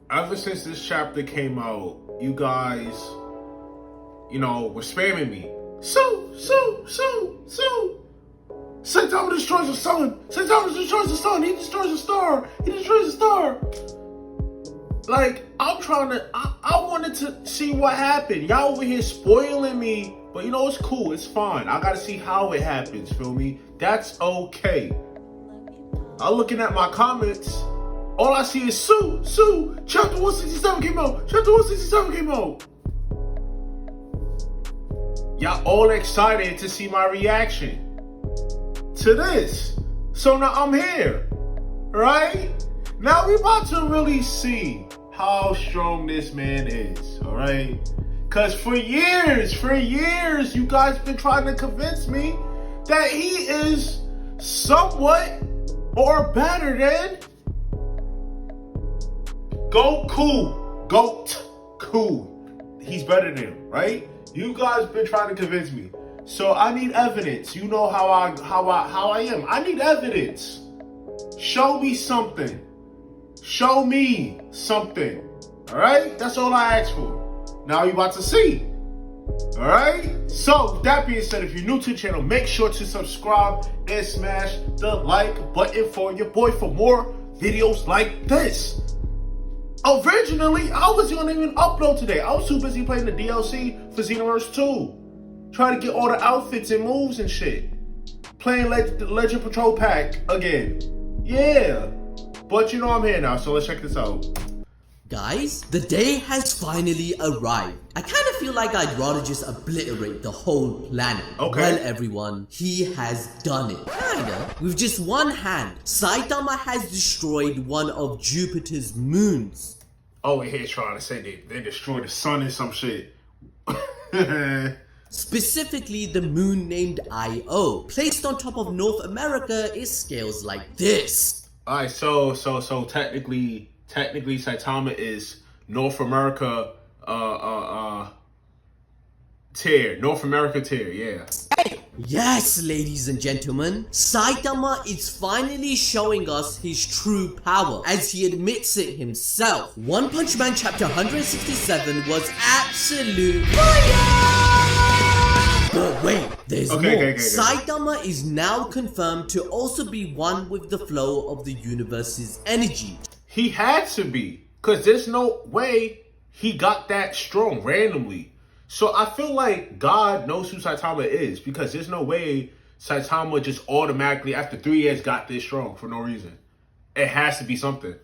ever since this chapter came out, you guys, were spamming me. So. Saitama destroys the sun. Saitama destroys the sun. He destroys the star. He destroys the star. Like, I wanted to see what happened. Y'all over here spoiling me. But it's cool. It's fine. I gotta see how it happens, feel me? That's okay. I'm looking at my comments. All I see is Sue. Chapter 167 came out. Y'all all excited to see my reaction to this. So now I'm here, right? Now we about to really see how strong this man is, all right? Because for years, you guys been trying to convince me that he is somewhat or better than Goku. He's better than him, right? You guys been trying to convince me. So I need evidence. You know how I am. I need evidence. Show me something. All right? That's all I ask for. Now you about to see. All right? So with that being said, if you're new to the channel, make sure to subscribe and smash the like button for your boy for more videos like this. Originally, I wasn't gonna even upload today. I was too busy playing the DLC for Xenoverse 2. Trying to get all the outfits and moves and shit. Playing the Legend Patrol pack again. Yeah. But I'm here now, so let's check this out. Guys, the day has finally arrived. I kind of feel like I'd rather just obliterate the whole planet. Okay. Well, everyone, he has done it. Kinda. With just one hand, Saitama has destroyed one of Jupiter's moons. Oh, we're here trying to say they destroyed the sun and some shit. Specifically, the moon named Io. Placed on top of North America, it scales like this. Alright, so technically Saitama is North America tier. North America tier, yeah. Yes, ladies and gentlemen, Saitama is finally showing us his true power, as he admits it himself. One Punch Man chapter 167 was absolute fire! But wait, there's more. Okay. Saitama is now confirmed to also be one with the flow of the universe's energy. He had to be, because there's no way he got that strong randomly. So I feel like God knows who Saitama is, because there's no way Saitama just automatically after 3 years got this strong for no reason. It has to be something.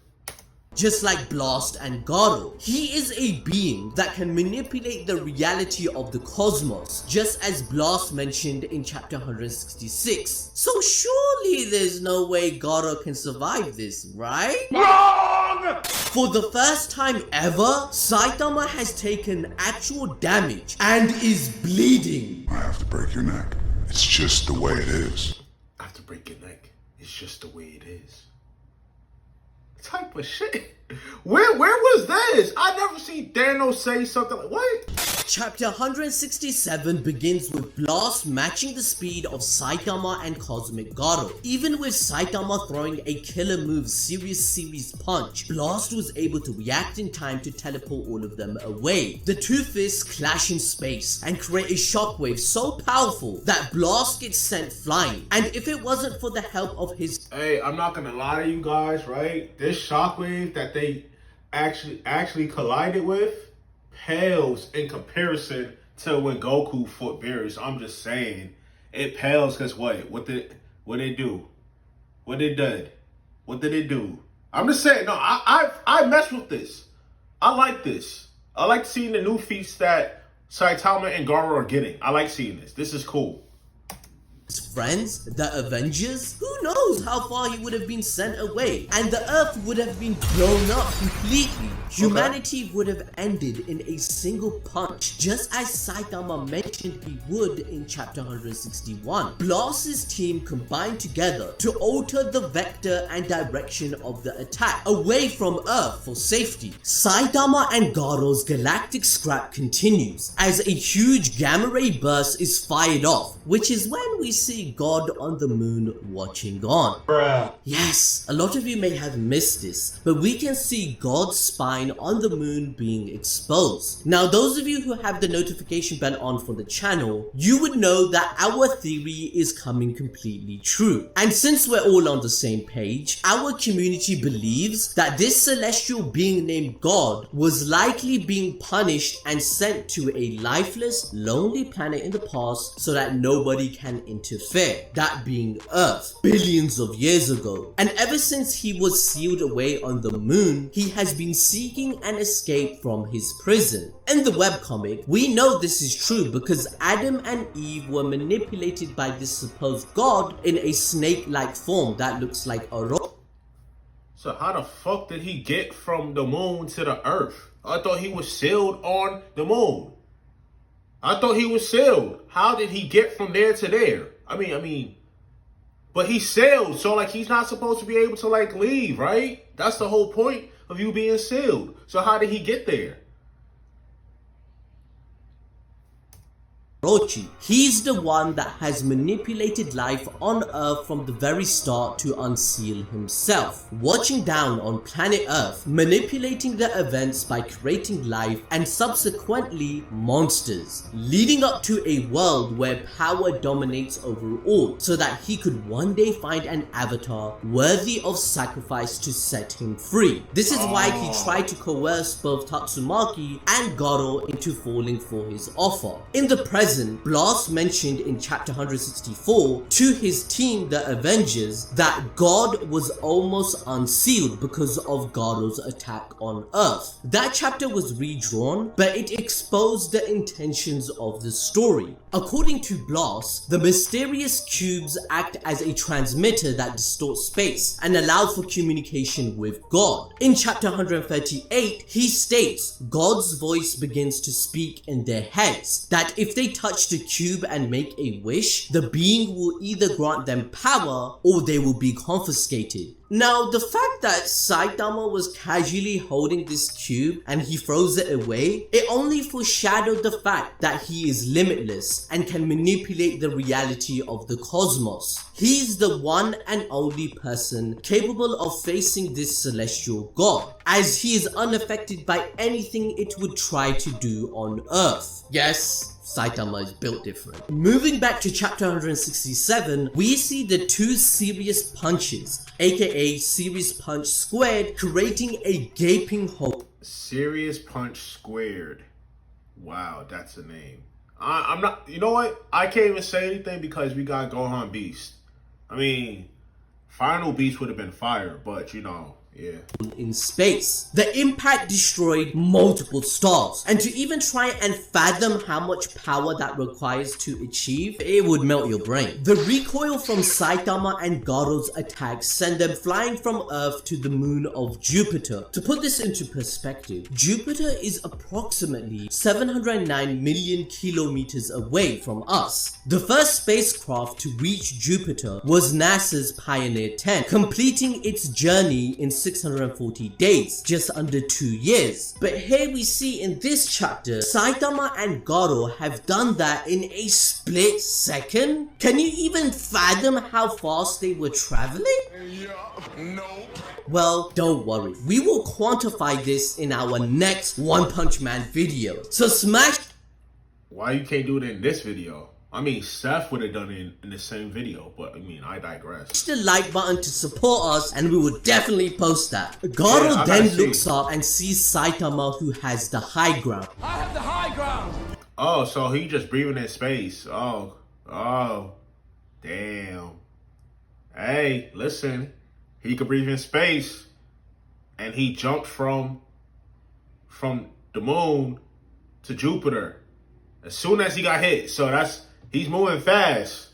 Just like Blast and Garo, he is a being that can manipulate the reality of the cosmos, just as Blast mentioned in chapter 166. So surely there's no way Garo can survive this, right? Wrong! For the first time ever, Saitama has taken actual damage and is bleeding. I have to break your neck. It's just the way it is. I have to break your neck. It's just the way it is. Type of shit. Where was this? I never seen Genos say something like what? Chapter 167 begins with Blast matching the speed of Saitama and Cosmic Garo. Even with Saitama throwing a killer move series punch, Blast was able to react in time to teleport all of them away. The two fists clash in space and create a shockwave so powerful that Blast gets sent flying. And if it wasn't for the help of his... Hey, I'm not gonna lie to you guys, right? This shockwave that they actually collided with pales in comparison to when Goku fought Beerus. I'm just saying, it pales because what did it do? What did it do? I'm just saying, no, I mess with this. I like this. I like seeing the new feats that Saitama and Garo are getting. I like seeing this. This is cool. Friends, the Avengers, who knows how far he would have been sent away, and the Earth would have been blown up completely. Humanity would have ended in a single punch, just as Saitama mentioned he would in chapter 161. Blast's team combined together to alter the vector and direction of the attack, away from Earth for safety. Saitama and Garo's galactic scrap continues, as a huge gamma ray burst is fired off, which is when we see a god on the moon watching on. Yes, a lot of you may have missed this, but we can see God's spine on the moon being exposed. Now, those of you who have the notification bell on for the channel, you would know that our theory is coming completely true. And since we're all on the same page, our community believes that this celestial being named God was likely being punished and sent to a lifeless, lonely planet in the past so that nobody can interfere, that being Earth, billions of years ago. And ever since he was sealed away on the moon, he has been seeking an escape from his prison. In the webcomic, we know this is true because Adam and Eve were manipulated by this supposed God in a snake-like form that looks like a rock. So how the fuck did he get from the moon to the earth? I thought he was sealed on the moon. I thought he was sealed. How did he get from there to there? I mean, but he's sealed, so like he's not supposed to be able to like leave, right? That's the whole point of you being sealed. So how did he get there? He's the one that has manipulated life on Earth from the very start to unseal himself, watching down on planet Earth, manipulating the events by creating life and subsequently monsters, leading up to a world where power dominates over all, so that he could one day find an avatar worthy of sacrifice to set him free. This is why he tried to coerce both Tatsumaki and Goro into falling for his offer. In the present, Blast mentioned in chapter 164 to his team, the Avengers, that God was almost unsealed because of Goro's attack on Earth. That chapter was redrawn, but it exposed the intentions of the story. According to Blast, the mysterious cubes act as a transmitter that distorts space and allow for communication with God. In chapter 138, he states God's voice begins to speak in their heads, that if they touch the cube and make a wish, the being will either grant them power or they will be confiscated. Now, the fact that Saitama was casually holding this cube and he throws it away, it only foreshadowed the fact that he is limitless and can manipulate the reality of the cosmos. He's the one and only person capable of facing this celestial god, as he is unaffected by anything it would try to do on Earth. Yes, Saitama is built different. Moving back to chapter 167, we see the two serious punches, aka Serious Punch Squared, creating a gaping hole. Serious Punch Squared. Wow, that's a name. I'm not, you know what? I can't even say anything because we got Gohan Beast. I mean, Final Beast would have been fire, but you know, yeah. In space. The impact destroyed multiple stars, and to even try and fathom how much power that requires to achieve, it would melt your brain. The recoil from Saitama and Goro's attacks send them flying from Earth to the moon of Jupiter. To put this into perspective, Jupiter is approximately 709 million kilometers away from us. The first spacecraft to reach Jupiter was NASA's Pioneer 10, completing its journey in 640 days, just under 2 years. But here we see in this chapter, Saitama and Goro have done that in a split second. Can you even fathom how fast they were traveling? Well, don't worry, we will quantify this in our next One Punch Man video. So smash. Why you can't do it in this video? I mean, Seth would have done it in the same video, but I mean, I digress. The like button to support us, and we will definitely post that. Goro then looks up and sees Saitama, who has the high ground. I have the high ground! Oh, so he just breathing in space. Oh, damn. Hey, listen, he could breathe in space, and he jumped from the moon to Jupiter as soon as he got hit. So he's moving fast.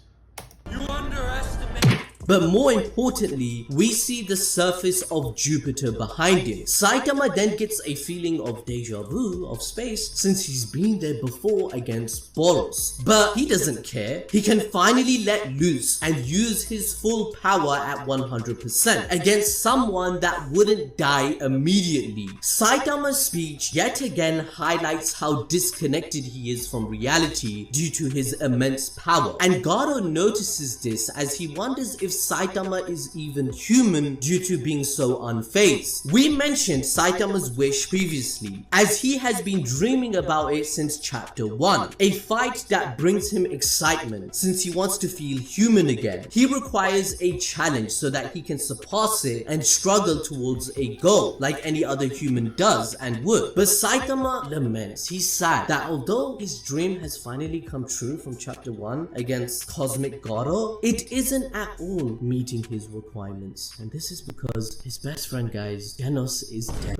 You underestimate. But more importantly, we see the surface of Jupiter behind him. Saitama then gets a feeling of deja vu of space since he's been there before against Boros. But he doesn't care. He can finally let loose and use his full power at 100% against someone that wouldn't die immediately. Saitama's speech yet again highlights how disconnected he is from reality due to his immense power, and Garo notices this as he wonders if Saitama is even human due to being so unfazed. We mentioned Saitama's wish previously, as he has been dreaming about it since chapter 1, a fight that brings him excitement since he wants to feel human again. He requires a challenge so that he can surpass it and struggle towards a goal like any other human does and would. But Saitama laments, he's sad that although his dream has finally come true from chapter 1 against Cosmic Garo, it isn't at all meeting his requirements. And this is because his best friend, guys, Genos, is dead.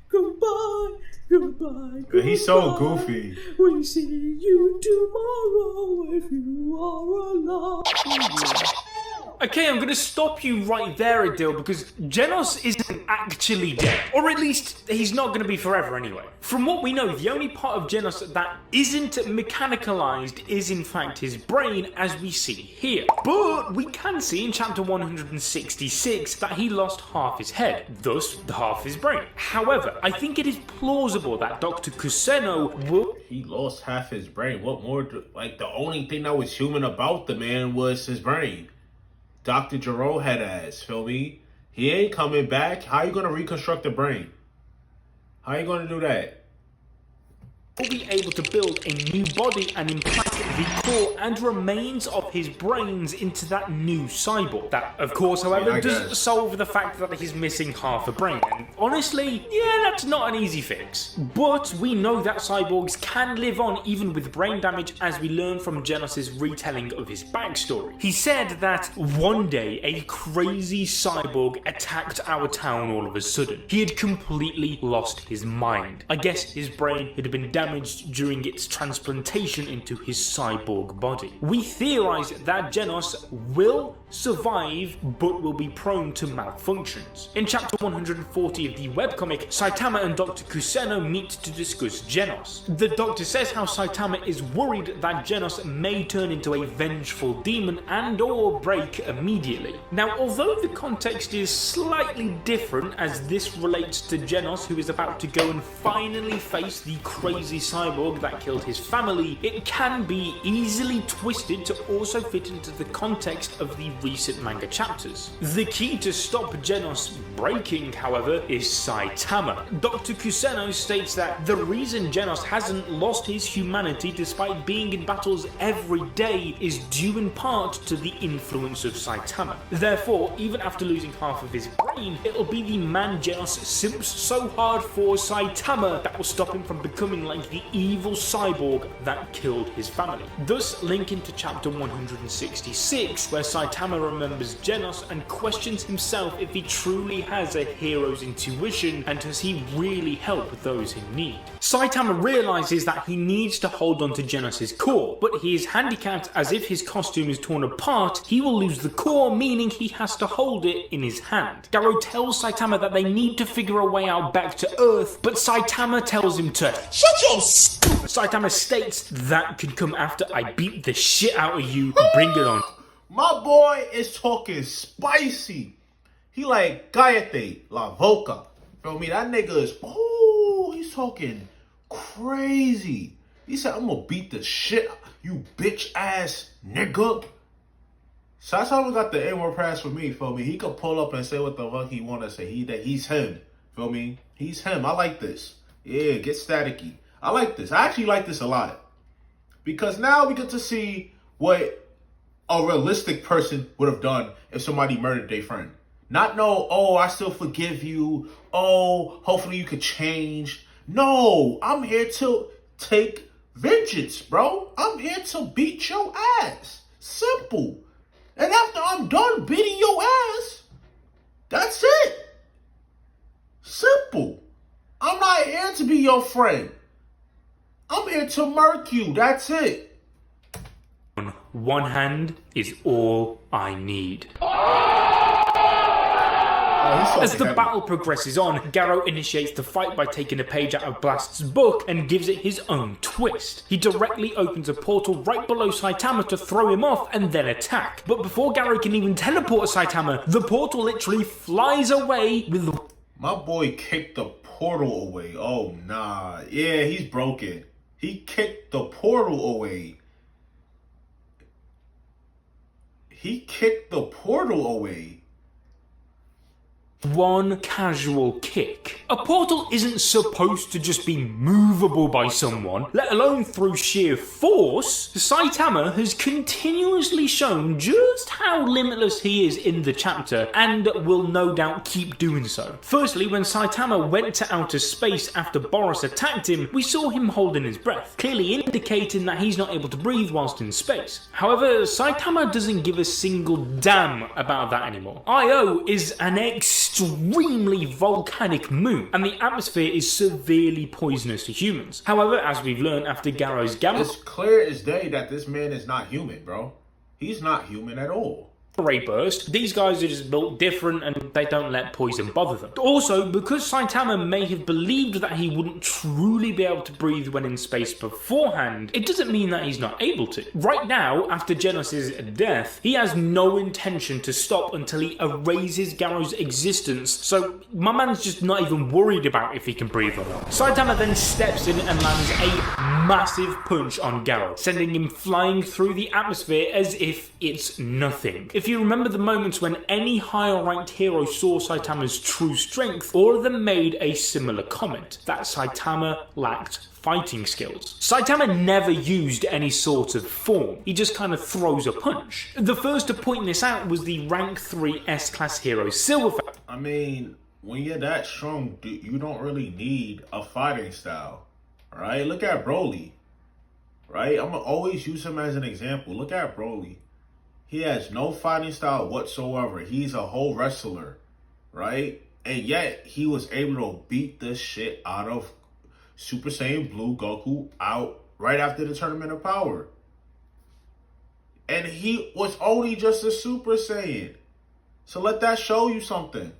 Goodbye, goodbye, goodbye. He's so goofy. We see you tomorrow if you are alive. Okay, I'm gonna stop you right there, Adil, because Genos isn't actually dead. Or at least, he's not gonna be forever anyway. From what we know, the only part of Genos that isn't mechanicalized is in fact his brain, as we see here. But we can see in chapter 166 that he lost half his head, thus half his brain. However, I think it is plausible that Dr. Kuseno will... He lost half his brain. What more? Like, the only thing that was human about the man was his brain. Dr. Gero had ass, feel me? He ain't coming back. How you gonna reconstruct the brain? How you gonna do that? will be able to build a new body and implant the core and remains of his brains into that new cyborg. That, of course, however, doesn't solve the fact that he's missing half a brain. And honestly, yeah, that's not an easy fix. But we know that cyborgs can live on even with brain damage, as we learn from Genos' retelling of his backstory. He said that one day a crazy cyborg attacked our town all of a sudden. He had completely lost his mind. I guess his brain had been damaged during its transplantation into his cyborg body. We theorize that Genos will survive but will be prone to malfunctions. In chapter 140 of the webcomic, Saitama and Dr. Kuseno meet to discuss Genos. The doctor says how Saitama is worried that Genos may turn into a vengeful demon and or break immediately. Now, although the context is slightly different, as this relates to Genos, who is about to go and finally face the crazy cyborg that killed his family, it can be easily twisted to also fit into the context of the recent manga chapters. The key to stop Genos breaking, however, is Saitama. Dr. Kuseno states that the reason Genos hasn't lost his humanity despite being in battles every day is due in part to the influence of Saitama. Therefore, even after losing half of his brain, it'll be the man Genos simps so hard for Saitama that will stop him from becoming like the evil cyborg that killed his family. Thus linking to chapter 166, where Saitama remembers Genos and questions himself if he truly has a hero's intuition and does he really help those in need. Saitama realizes that he needs to hold on to Genos' core, but he is handicapped, as if his costume is torn apart, he will lose the core, meaning he has to hold it in his hand. Garo tells Saitama that they need to figure a way out back to Earth, but Saitama tells him to shut your Saitama states that could come after I beat the shit out of you. Bring it on. My boy is talking spicy. He like Gayate, La Voca. Feel me? That nigga is, he's talking crazy. He said, I'm gonna beat the shit, you bitch ass nigga. Saitama got the A-word pass for me, feel me? He could pull up and say what the fuck he wanna say. He's him, feel me? He's him. I like this. Yeah, get staticky. I like this. I actually like this a lot. Because now we get to see what a realistic person would have done if somebody murdered their friend. Not no, I still forgive you. Hopefully you could change. No, I'm here to take vengeance, bro. I'm here to beat your ass. Simple. And after I'm done beating your ass, that's it. Simple. I'm not here to be your friend. I'm here to murk you. That's it. one hand is all I need. As the battle progresses on, Garou initiates the fight by taking a page out of Blast's book and gives it his own twist. He directly opens a portal right below Saitama to throw him off and then attack. But before Garou can even teleport Saitama, the portal literally flies away with... My boy kicked the portal away. Oh, nah. Yeah, he's broken. He kicked the portal away. He kicked the portal away. One casual kick. A portal isn't supposed to just be movable by someone, let alone through sheer force. Saitama has continuously shown just how limitless he is in the chapter, and will no doubt keep doing so. Firstly, when Saitama went to outer space after Boros attacked him, we saw him holding his breath, clearly indicating that he's not able to breathe whilst in space. However, Saitama doesn't give a single damn about that anymore. Io is an extremely volcanic moon, and the atmosphere is severely poisonous to humans. However, as we've learned after Garou's gamma... It's clear as day that this man is not human, bro. He's not human at all. Ray burst, these guys are just built different and they don't let poison bother them. Also, because Saitama may have believed that he wouldn't truly be able to breathe when in space beforehand, it doesn't mean that he's not able to. Right now, after Genos' death, he has no intention to stop until he erases Garou's existence, so my man's just not even worried about if he can breathe or not. Saitama then steps in and lands a massive punch on Garou, sending him flying through the atmosphere as if it's nothing. If you remember the moments when any higher ranked hero saw Saitama's true strength, all of them made a similar comment, that Saitama lacked fighting skills. Saitama never used any sort of form, he just kind of throws a punch. The first to point this out was the rank 3 S-class hero Silverfang. I mean, when you're that strong, you don't really need a fighting style, right? Look at Broly, right? I'm gonna always use him as an example. Look at Broly. He has no fighting style whatsoever. He's a whole wrestler, right? And yet, he was able to beat the shit out of Super Saiyan Blue Goku out right after the Tournament of Power. And he was only just a Super Saiyan. So let that show you something.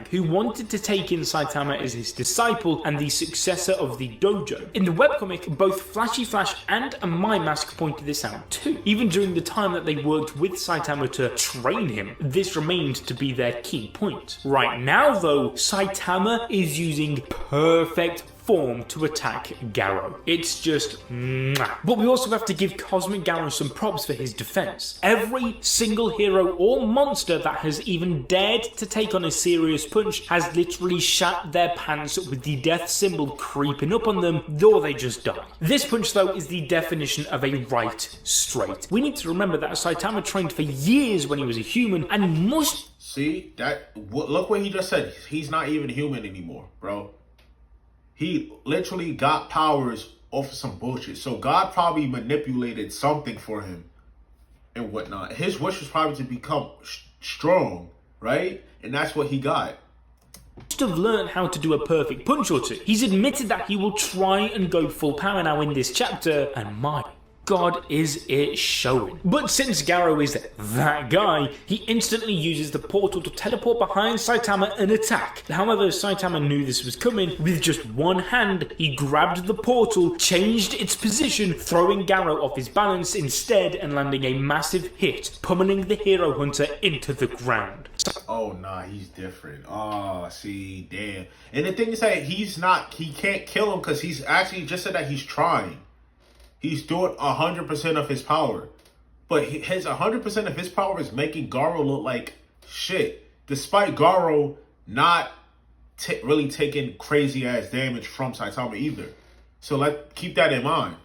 Who wanted to take in Saitama as his disciple and the successor of the dojo. In the webcomic, both Flashy Flash and My Mask pointed this out too. Even during the time that they worked with Saitama to train him, this remained to be their key point. Right now though, Saitama is using perfect form to attack Garou. It's just mwah. But we also have to give Cosmic Garou some props for his defense. Every single hero or monster that has even dared to take on a serious punch has literally shat their pants with the death symbol creeping up on them, though they just die. This punch though is the definition of a right straight. We need to remember that Saitama trained for years when he was a human and must... See, look what he just said. He's not even human anymore, bro. He literally got powers off of some bullshit. So God probably manipulated something for him and whatnot. His wish was probably to become strong, right? And that's what he got. Must have learned how to do a perfect punch or two. He's admitted that he will try and go full power now in this chapter, and my God, is it showing. But since Garou is that guy, he instantly uses the portal to teleport behind Saitama and attack. However, Saitama knew this was coming. With just one hand, he grabbed the portal, changed its position, throwing Garou off his balance instead and landing a massive hit, pummeling the hero hunter into the ground. Oh, nah, he's different. Oh, see, damn. And the thing is that he can't kill him because he's actually just said that he's trying. He's doing 100% of his power. But his 100% of his power is making Garou look like shit. Despite Garou not really taking crazy ass damage from Saitama either. So keep that in mind.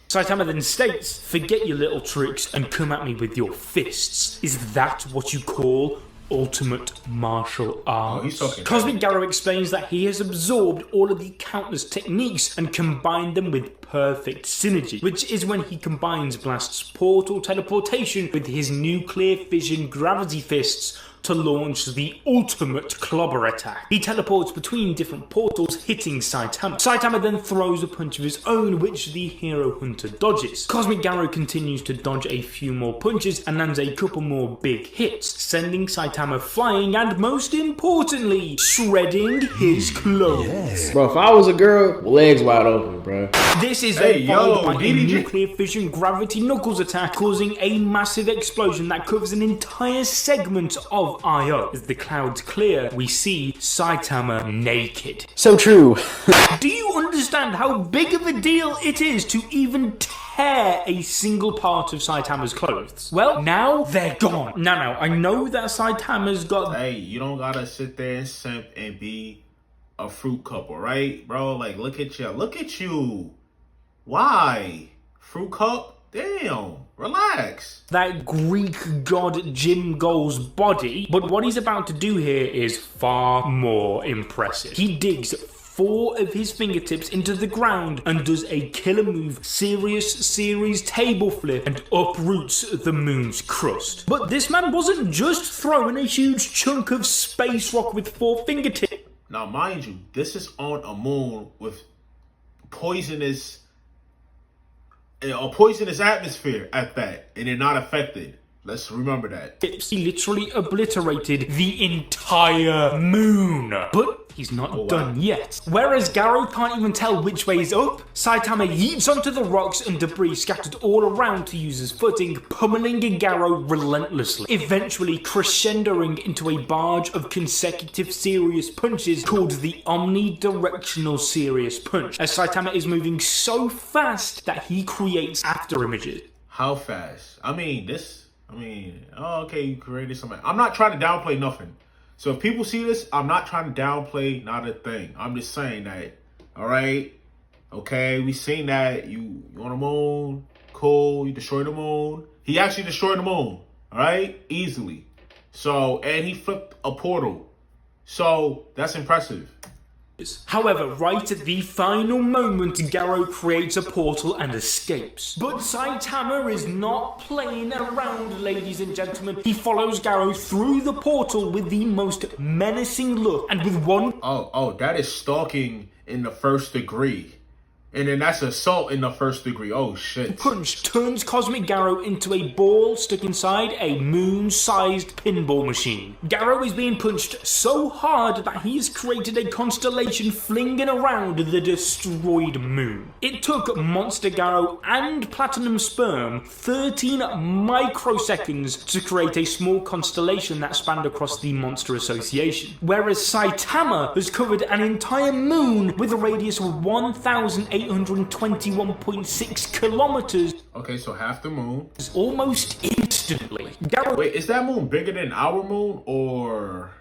Saitama then states, "Forget your little tricks and come at me with your fists. Is that what you call ultimate martial arts?" Oh, he's talking. Cosmic Garou explains that he has absorbed all of the countless techniques and combined them with perfect synergy, which is when he combines Blast's portal teleportation with his nuclear fission gravity fists, to launch the ultimate clobber attack. He teleports between different portals, hitting Saitama. Saitama then throws a punch of his own, which the hero hunter dodges. Cosmic Garou continues to dodge a few more punches and lands a couple more big hits, sending Saitama flying and, most importantly, shredding his clothes. Bro, if I was a girl, legs wide open, bro. This is followed by a nuclear fission gravity knuckles attack, causing a massive explosion that covers an entire segment of Io. As the clouds clear, we see Saitama naked. So true. Do you understand how big of a deal it is to even tear a single part of Saitama's clothes? Well, now they're gone. Now, I know that Saitama's got... Hey, you don't gotta sit there and simp and be a fruit cup, alright? Bro, like, look at you. Look at you. Why? Fruit cup? Damn. Relax. That Greek god Jim Goal's body, but what he's about to do here is far more impressive. He digs 4 of his fingertips into the ground and does a killer move, Serious Series table flip, and uproots the moon's crust. But this man wasn't just throwing a huge chunk of space rock with 4 fingertips. Now, mind you, this is on a moon with poisonous atmosphere at that, and they're not affected. Let's remember that. He literally obliterated the entire moon. But he's not done yet. Whereas Garou can't even tell which way is up, Saitama yeets onto the rocks and debris scattered all around to use as footing, pummeling Garou relentlessly, eventually crescendoing into a barrage of consecutive serious punches called the omnidirectional serious punch, as Saitama is moving so fast that he creates after images. How fast? Okay, you created something. I'm not trying to downplay nothing. So if people see this, I'm not trying to downplay not a thing. I'm just saying that, all right? Okay, we seen that. You on the moon, cool, you destroyed the moon. He actually destroyed the moon, all right? Easily. So, and he flipped a portal. So, that's impressive. However, right at the final moment, Garou creates a portal and escapes. But Saitama is not playing around, ladies and gentlemen. He follows Garou through the portal with the most menacing look, and with one... Oh, that is stalking in the first degree. And then that's assault in the first degree. Oh, shit. Punch turns Cosmic Garou into a ball stuck inside a moon-sized pinball machine. Garou is being punched so hard that he has created a constellation flinging around the destroyed moon. It took Monster Garou and Platinum Sperm 13 microseconds to create a small constellation that spanned across the Monster Association, whereas Saitama has covered an entire moon with a radius of 1,821.6 kilometers. Okay, so half the moon. Almost instantly. Wait, is that moon bigger than our moon, or...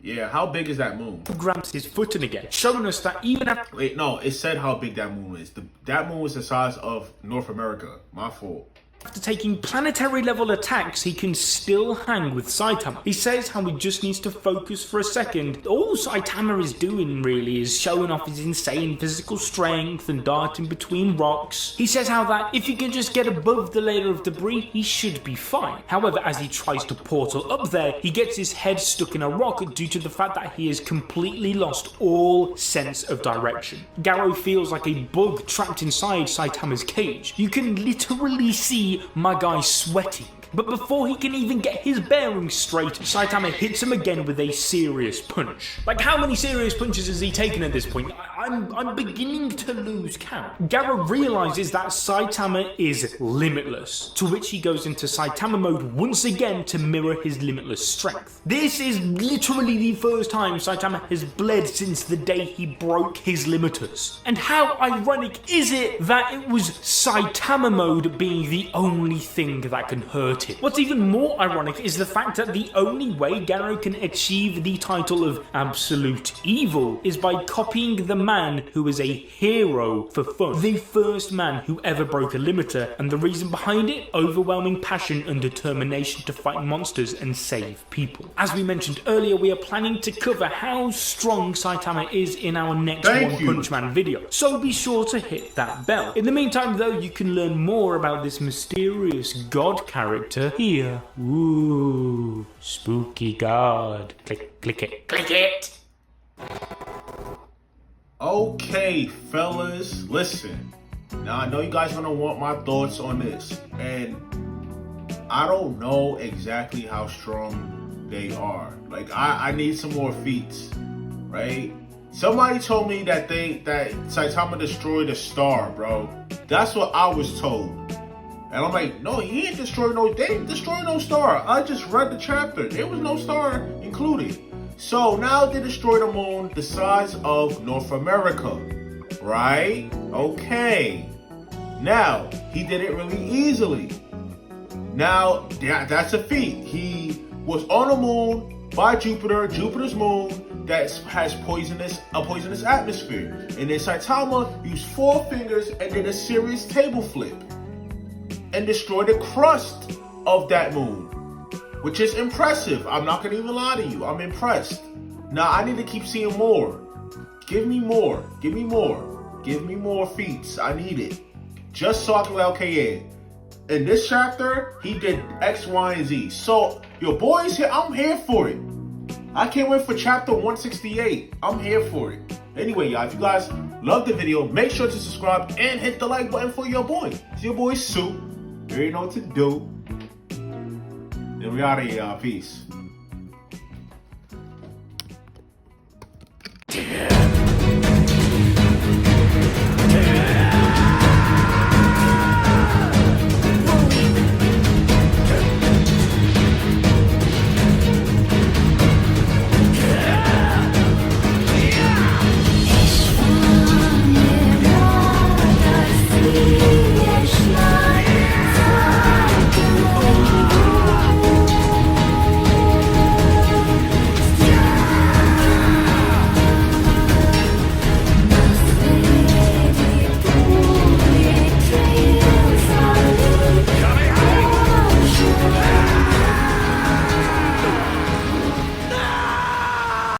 Yeah, how big is that moon? Grabs his footing again, showing us that even after... Wait, no, it said how big that moon is. That moon is the size of North America. My fault. After taking planetary level attacks, he can still hang with Saitama. He says how he just needs to focus for a second. All Saitama is doing really is showing off his insane physical strength and darting between rocks. He says how that if he can just get above the layer of debris, he should be fine. However, as he tries to portal up there, he gets his head stuck in a rock due to the fact that he has completely lost all sense of direction. Garou feels like a bug trapped inside Saitama's cage. You can literally see my guy sweating. But before he can even get his bearings straight, Saitama hits him again with a serious punch. Like, how many serious punches has he taken at this point? I'm beginning to lose count. Garou realizes that Saitama is limitless, to which he goes into Saitama mode once again to mirror his limitless strength. This is literally the first time Saitama has bled since the day he broke his limiters. And how ironic is it that it was Saitama mode being the only thing that can hurt him? What's even more ironic is the fact that the only way Garou can achieve the title of Absolute Evil is by copying the man who is a hero for fun. The first man who ever broke a limiter, and the reason behind it? Overwhelming passion and determination to fight monsters and save people. As we mentioned earlier, we are planning to cover how strong Saitama is in our next One Punch Man video, so be sure to hit that bell. In the meantime though, you can learn more about this mysterious god character enter here. Ooh, spooky guard. Click it. Click it! Okay, fellas, listen. Now, I know you guys gonna want my thoughts on this, and I don't know exactly how strong they are. Like, I need some more feats, right? Somebody told me that Saitama destroyed a star, bro. That's what I was told. And I'm like, no, he ain't destroyed they didn't destroy no star. I just read the chapter. There was no star included. So now they destroyed a moon the size of North America, right? Okay. Now, he did it really easily. Now, that's a feat. He was on a moon by Jupiter's moon that has a poisonous atmosphere. And then Saitama used 4 fingers and did a serious table flip and destroyed the crust of that moon, which is impressive. I'm not gonna even lie to you. I'm impressed. Now, I need to keep seeing more. Give me more. Give me more. Give me more feats. I need it. Just so I can let okay, yeah. In this chapter, he did X, Y, and Z. So, your boy's here. I'm here for it. I can't wait for chapter 168. I'm here for it. Anyway, y'all, if you guys love the video, make sure to subscribe and hit the like button for your boy. It's your boy, Sue. You already know what to do. And we out of here, y'all. Peace.